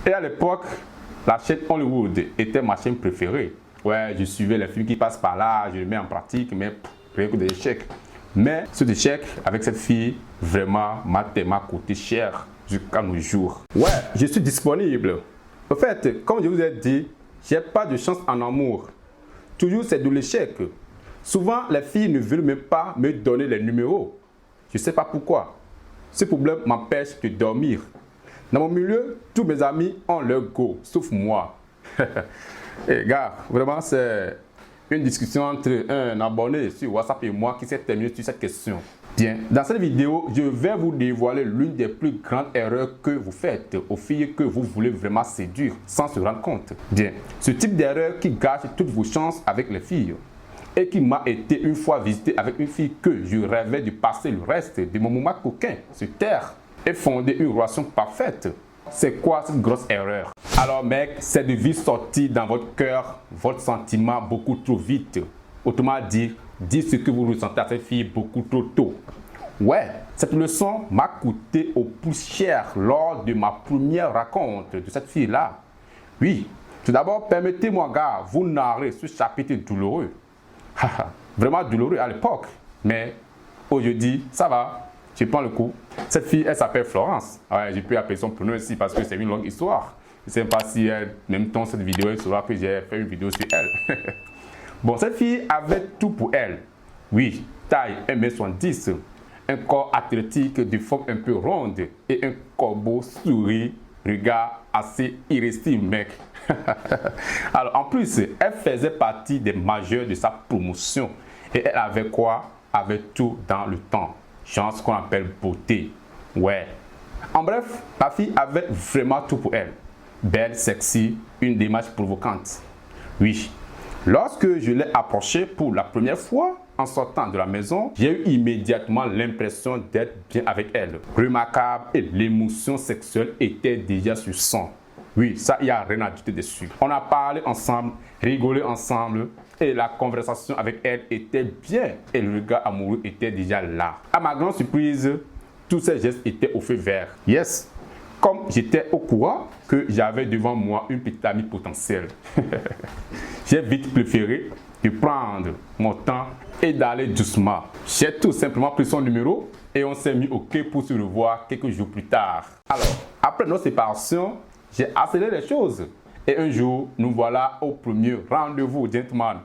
Et à l'époque, la chaîne Hollywood était ma chaîne préférée. Ouais, je suivais les films qui passent par là, je les mets en pratique, mais rien que des échecs. Mais cet échec avec cette fille, vraiment, m'a tellement coûté cher jusqu'à nos jours. Ouais, je suis disponible. En fait, comme je vous ai dit, j'ai pas de chance en amour. Toujours c'est de l'échec. Souvent, les filles ne veulent même pas me donner les numéros. Je ne sais pas pourquoi. Ce problème m'empêche de dormir. Dans mon milieu, tous mes amis ont leur go, sauf moi. Et gars, vraiment, c'est une discussion entre un abonné sur WhatsApp et moi qui s'est terminée sur cette question. Bien, dans cette vidéo, je vais vous dévoiler l'une des plus grandes erreurs que vous faites aux filles que vous voulez vraiment séduire sans se rendre compte. Bien, ce type d'erreur qui gâche toutes vos chances avec les filles et qui m'a été une fois visité avec une fille que je rêvais de passer le reste de mon moment coquin sur terre et fonder une relation parfaite. C'est quoi cette grosse erreur? Alors mec, c'est de vite sortir dans votre cœur votre sentiment beaucoup trop vite. Autrement dit, dire ce que vous ressentez à cette fille beaucoup trop tôt. Ouais, cette leçon m'a coûté au plus cher lors de ma première rencontre de cette fille-là. Oui, tout d'abord, permettez-moi, gars, vous narrer ce chapitre douloureux. Vraiment douloureux à l'époque, mais aujourd'hui, ça va. Je prends le coup. Cette fille, elle s'appelle Florence. Ouais, je peux appeler son prénom ici parce que c'est une longue histoire. Je ne sais pas si elle, même temps cette vidéo, elle saura que j'ai fait une vidéo sur elle. Bon, cette fille avait tout pour elle. Oui, taille 1m70, un corps athlétique de forme un peu ronde et un corbeau souris, regard assez irrésistible, mec. Alors, en plus, elle faisait partie des majeurs de sa promotion. Et elle avait quoi? Avait tout dans le temps. Genre ce qu'on appelle beauté. Ouais. En bref, la fille avait vraiment tout pour elle. Belle, sexy, une démarche provocante. Oui. Lorsque je l'ai approchée pour la première fois, en sortant de la maison, j'ai eu immédiatement l'impression d'être bien avec elle. Remarquable et l'émotion sexuelle était déjà sur son. Oui, ça, il n'y a rien à douter dessus. On a parlé ensemble, rigolé ensemble et la conversation avec elle était bien et le regard amoureux était déjà là. À ma grande surprise, tous ces gestes étaient au feu vert. Yes, comme j'étais au courant que j'avais devant moi une petite amie potentielle. J'ai vite préféré de prendre mon temps et d'aller doucement. J'ai tout simplement pris son numéro et on s'est mis au quai pour se revoir quelques jours plus tard. Alors, après notre séparation, j'ai accéléré les choses. Et un jour, nous voilà au premier rendez-vous, gentleman.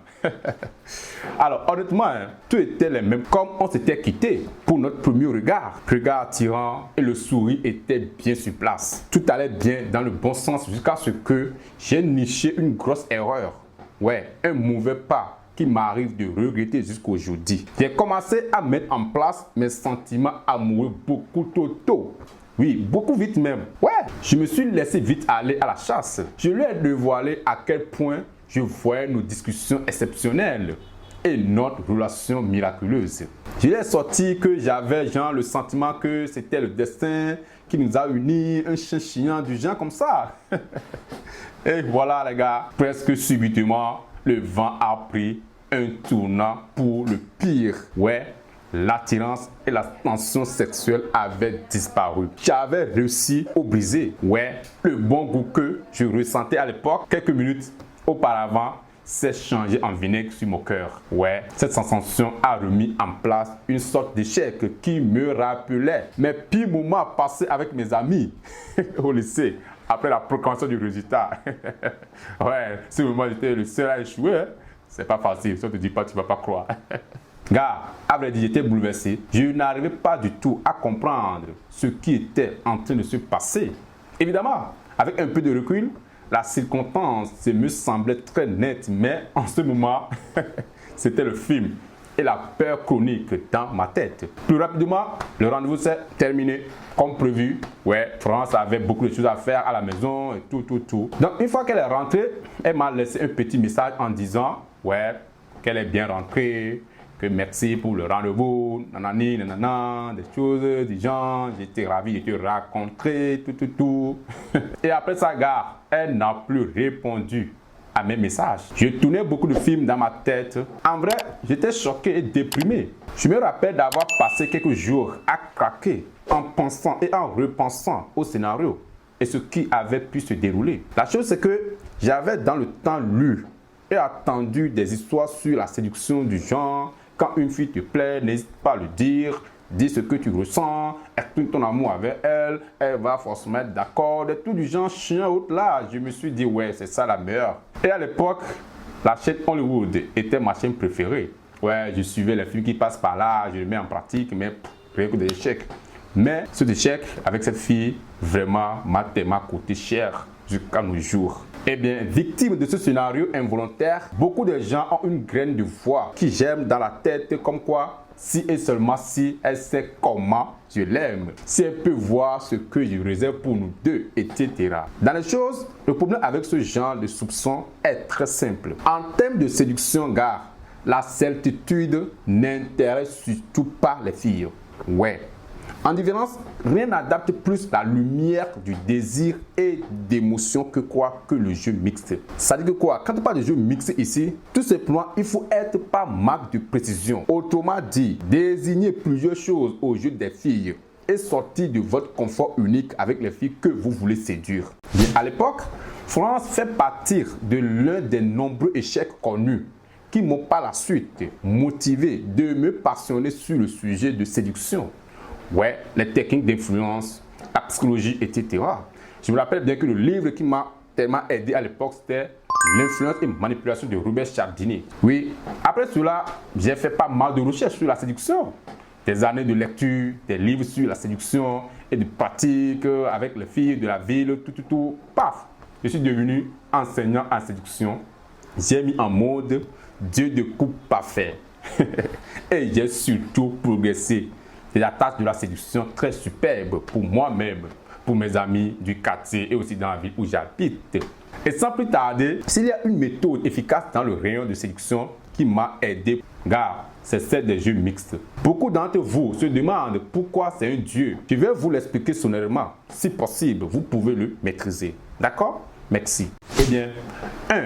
Alors, honnêtement, tout était le même. Comme on s'était quitté pour notre premier regard. Regard attirant et le sourire était bien sur place. Tout allait bien dans le bon sens jusqu'à ce que j'ai niché une grosse erreur. Ouais, un mauvais pas qui m'arrive de regretter jusqu'aujourd'hui. J'ai commencé à mettre en place mes sentiments amoureux beaucoup trop tôt. Oui, beaucoup vite même. Ouais, je me suis laissé vite aller à la chasse. Je lui ai dévoilé à quel point je voyais nos discussions exceptionnelles et notre relation miraculeuse. Je lui ai sorti que j'avais genre le sentiment que c'était le destin qui nous a unis, un chien chiant du genre comme ça. Et voilà les gars, presque subitement, le vent a pris un tournant pour le pire. Ouais. L'attirance et la tension sexuelle avaient disparu. J'avais réussi au briser. Ouais, le bon goût que je ressentais à l'époque, quelques minutes auparavant, s'est changé en vinaigre sur mon cœur. Ouais, cette sensation a remis en place une sorte d'échec qui me rappelait mes pires moments passés avec mes amis au lycée après la proclamation du résultat. Ouais, ce moment j'étais le seul à échouer. Hein. C'est pas facile, si on te dit pas, tu vas pas croire. Gars, à vrai dire, j'étais bouleversé. Je n'arrivais pas du tout à comprendre ce qui était en train de se passer. Évidemment, avec un peu de recul, la circonstance me semblait très nette, mais en ce moment, c'était le film et la peur chronique dans ma tête. Plus rapidement, le rendez-vous s'est terminé comme prévu. Ouais, France avait beaucoup de choses à faire à la maison et tout. Donc, une fois qu'elle est rentrée, elle m'a laissé un petit message en disant, ouais, qu'elle est bien rentrée, que merci pour le rendez-vous, nanani, nanana, des choses, des gens, j'étais ravi de te rencontrer, tout. Et après ça, gars, elle n'a plus répondu à mes messages. Je tournais beaucoup de films dans ma tête. En vrai, j'étais choqué et déprimé. Je me rappelle d'avoir passé quelques jours à craquer en pensant et en repensant au scénario. et ce qui avait pu se dérouler. La chose, c'est que j'avais dans le temps lu et attendu des histoires sur la séduction du genre. Quand une fille te plaît, n'hésite pas à le dire. Dis ce que tu ressens, exprime ton amour avec elle, elle va forcément être d'accord. Des tout du genre chien haute là. Je me suis dit, ouais, c'est ça la meilleure. Et à l'époque, la chaîne Hollywood était ma chaîne préférée. Ouais, je suivais les films qui passent par là, je le mets en pratique, mais rien que des échecs. Mais cet échec avec cette fille, vraiment, m'a tellement coûté cher jusqu'à nos jours. Eh bien, victime de ce scénario involontaire, beaucoup de gens ont une graine de voix qui germe dans la tête comme quoi, si et seulement si elle sait comment je l'aime, si elle peut voir ce que je réserve pour nous deux, etc. Dans les choses, le problème avec ce genre de soupçon est très simple. En termes de séduction, gars, la certitude n'intéresse surtout pas les filles. Ouais. En différence, rien n'adapte plus la lumière du désir et d'émotion que quoi que le jeu mixte. Ça dit que quoi? Quand on parle de jeu mixte ici, tout simplement, il faut être par marque de précision. Autrement dit, désignez plusieurs choses au jeu des filles et sortir de votre confort unique avec les filles que vous voulez séduire. Bien, à l'époque, France fait partie de l'un des nombreux échecs connus qui m'ont par la suite motivé de me passionner sur le sujet de séduction. Ouais, les techniques d'influence, la psychologie, etc. Je me rappelle bien que le livre qui m'a tellement aidé à l'époque, c'était L'influence et manipulation de Robert Cialdini. Oui, après cela, j'ai fait pas mal de recherches sur la séduction. Des années de lecture, des livres sur la séduction et de pratiques avec les filles de la ville, tout. Paf! Je suis devenu enseignant en séduction. J'ai mis en mode Dieu de coupe parfait. Et j'ai surtout progressé. C'est la tâche de la séduction très superbe pour moi-même, pour mes amis du quartier et aussi dans la ville où j'habite. Et sans plus tarder, s'il y a une méthode efficace dans le rayon de séduction qui m'a aidé, gars, c'est celle des jeux mixtes. Beaucoup d'entre vous se demandent pourquoi c'est un dieu. Je vais vous l'expliquer sommairement. Si possible, vous pouvez le maîtriser. D'accord? Merci. Eh bien, 1.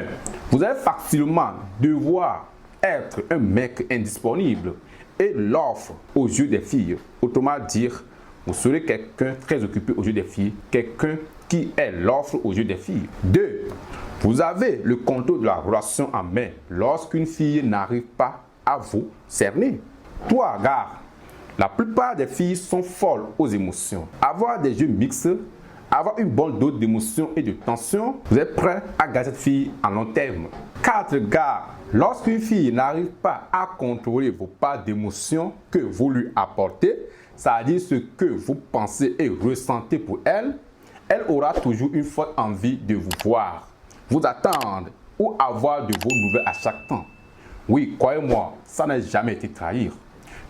Vous allez facilement devoir être un mec indisponible et l'offre aux yeux des filles. Autrement dire, vous serez quelqu'un très occupé aux yeux des filles, quelqu'un qui est l'offre aux yeux des filles. 2. Vous avez le contrôle de la relation en main lorsqu'une fille n'arrive pas à vous cerner. 3. Gars, la plupart des filles sont folles aux émotions. Avoir des jeux mixtes, avoir une bonne dose d'émotion et de tension, vous êtes prêt à garder cette fille en long terme. 4. Gars, lorsqu'une fille n'arrive pas à contrôler vos parts d'émotion que vous lui apportez, c'est-à-dire ce que vous pensez et ressentez pour elle, elle aura toujours une forte envie de vous voir, vous attendre ou avoir de vos nouvelles à chaque temps. Oui, croyez-moi, ça n'a jamais été trahir.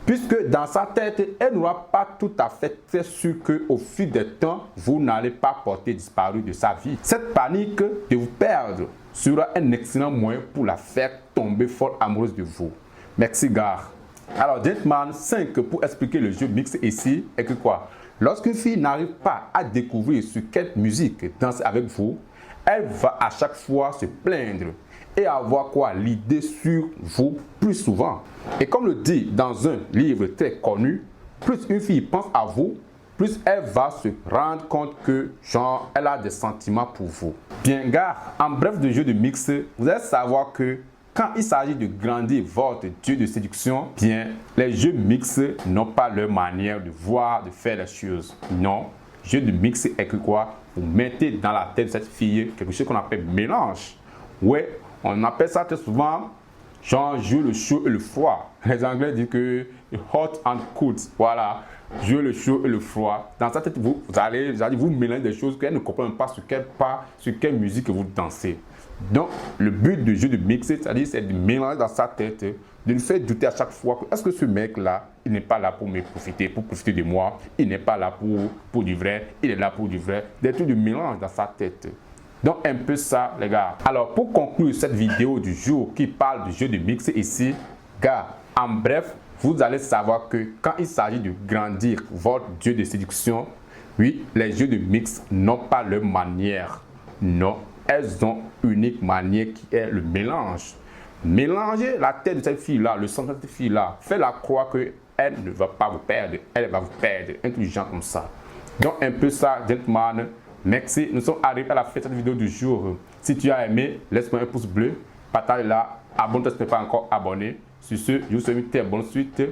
Puisque dans sa tête, elle n'aura pas tout à fait très sûr qu'au fil du temps, vous n'allez pas porter disparu de sa vie. Cette panique de vous perdre sera un excellent moyen pour la faire tomber folle amoureuse de vous. Merci, gars. Alors, gentleman 5 pour expliquer le jeu mixte ici est que quoi? Lorsqu'une fille n'arrive pas à découvrir sur quelle musique danser avec vous, elle va à chaque fois se plaindre et avoir quoi l'idée sur vous plus souvent. Et comme le dit dans un livre très connu, plus une fille pense à vous, plus elle va se rendre compte que genre elle a des sentiments pour vous. Bien gars, en bref de jeu de mix, vous allez savoir que quand il s'agit de grandir votre jeu de séduction, bien les jeux mix n'ont pas leur manière de voir, de faire les choses. Non, jeu de mix est que quoi? Vous mettez dans la tête de cette fille quelque chose qu'on appelle mélange. Ouais, on appelle ça très souvent genre jouer le chaud et le froid. Les Anglais disent que hot and cold. Voilà, jouer le chaud et le froid. Dans sa tête, vous allez vous mélanger des choses qu'elle ne comprend pas sur quelle part, sur quelle musique vous dansez. Donc, le but du jeu de mix, c'est-à-dire c'est de mélanger dans sa tête, de nous faire douter à chaque fois que est-ce que ce mec-là, il n'est pas là pour me profiter, pour profiter de moi, il n'est pas là pour du vrai, il est là pour du vrai. Des trucs de mélange dans sa tête. Donc un peu ça les gars. Alors pour conclure cette vidéo du jour qui parle du jeu de mix ici, gars, en bref, vous allez savoir que quand il s'agit de grandir votre jeu de séduction, oui, les jeux de mix n'ont pas leur manière. Non, elles ont une unique manière qui est le mélange. Mélanger la tête de cette fille-là, le sentiment de cette fille-là, faites-la croire qu'elle ne va pas vous perdre, elle va vous perdre, intelligent comme ça. Donc un peu ça, gentleman. Merci, nous sommes arrivés à la fin de cette vidéo du jour. Si tu as aimé, laisse-moi un pouce bleu, partage-la, abonne-toi si tu n'es pas encore abonné. Sur ce, je vous souhaite une très bonne suite.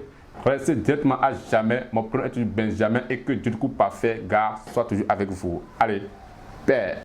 Restez directement à jamais. Mon prénom est Benjamin et que Dieu du coup parfait, gars, soit toujours avec vous. Allez, paix.